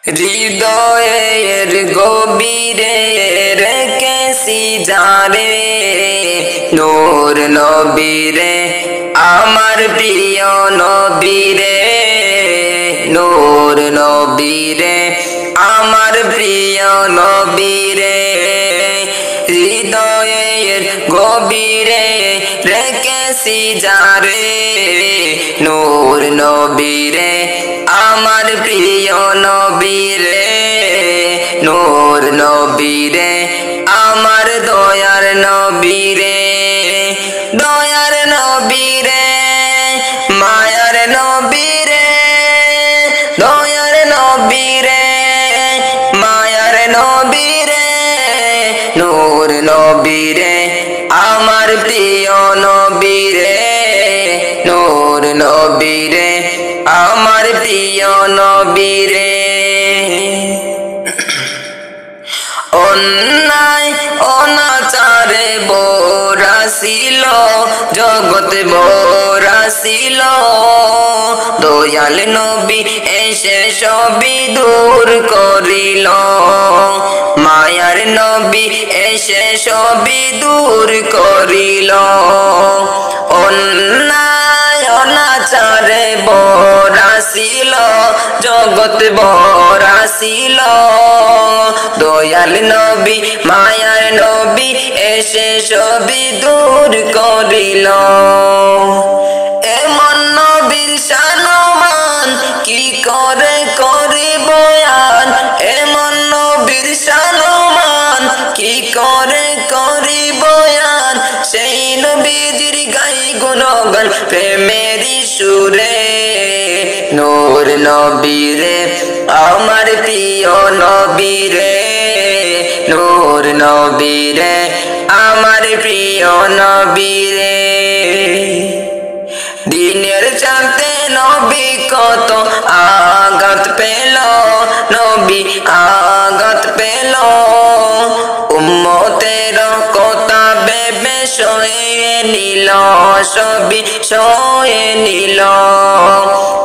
হৃদয়ের গভীরে রেখেছি যারে নূর নবীরে আমার প্রিয় নবীরে নূর নবীরে আমার প্রিয় নবীরে হৃদয়ের গভীরে রেখেছি যারে নূর নবীরে আমার প্রিয় নবীরে নূর নবীরে আমার দয়ার নবীরে দয়ার নবীরে মায়ার নবীরে দয়ার নবীরে মায়ার নবীরে নূর নবীরে আমার প্রিয় নবীরে নূর নবীরে আমার প্রিয় নবীরে অন্যায় অনাচারে ভরা ছিল জগৎ ভরা ছিল দয়াল নবী এসে সবই দূর করিল মায়ার নবী এসে সবই দূর করিল অন্যায় অনাচারে ভরা ছিল জগৎ ভরা ছিল দয়াল নবী মায়ার নবী এসে সবই দূর করিল এমন নবীর শানমান কি করে করি বয়ান এমন নবীর শানমান কি করে করি বয়ান সেই নবীজির গাই গুণগান প্রেমেরই সুরে নূর নবীরে আমার প্রিয় নবীরে নূর নবীরে আমার প্রিয় নবীরে দিনের চাঁদে নবী কত আঘাত পেল নবী আঘাত পেল উম্মতের কথা ভেবে সয়ে নিল সবই সয়ে নিল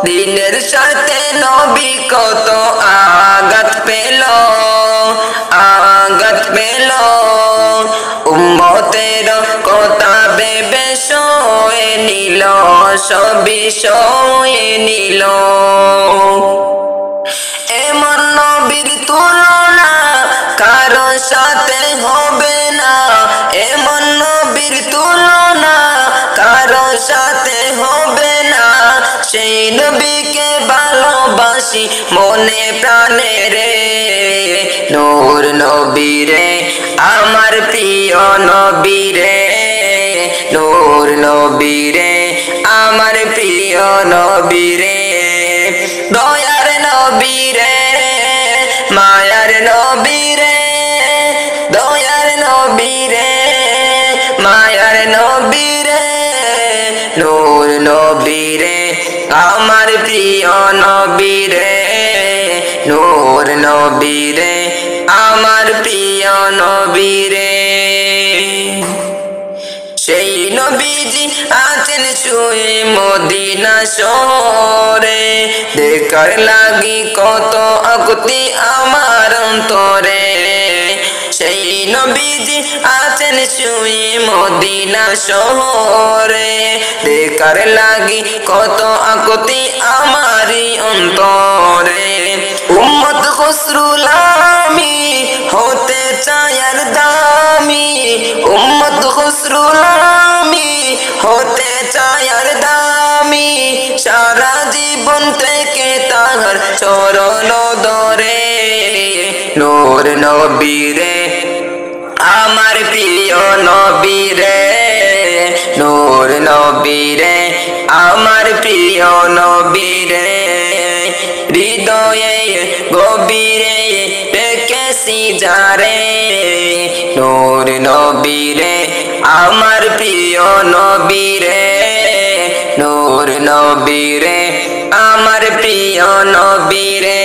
দিনের সাথে নবী কত আঘাত পেল আঘাত পেল উম্মতের কথা ভেবে সয়ে নিল সবই সয়ে নিল এমন নবীর তুলনা কারো সাথে হবে না এমন নবীর তুলনা কারো সাথে হবে না সেই নবীকে ভালোবাসি মনে প্রাণে রে নূর নবীরে আমার প্রিয় নবীরে নূর নবীরে আমার প্রিয় নবীরে দয়ার নবীরে মায়ার নবীরে দয়ার নবীরে মায়ার নবীরে নূর নবীরে আমার প্রিয় নবীরে নূর নবীরে আমার প্রিয় নবীরে সেই নবীজি আছেন শুয়ে মদিনা শহরে দেখার লাগি কত আকুতি আমার অন্তরে সেই নবীজি আছেন শুয়ে মদিনা শহরে দেখার লাগি কত আকুতি আমারই অন্তরে উম্মত খসরুল আমি হতে চাই আর দামি উম্মত খসরুল আমি হতে চাই আর দামি সারা জীবন থেকে তাহার চরণ ধরে নূর নবীরে আমার প্রিয় নবীরে নূর নবীরে আমার প্রিয় নবীরে হৃদয়ে গভীরে রেখেছি যারে নূর নবীরে আমার প্রিয় নবীরে নূর নবীরে আমার প্রিয় নবীরে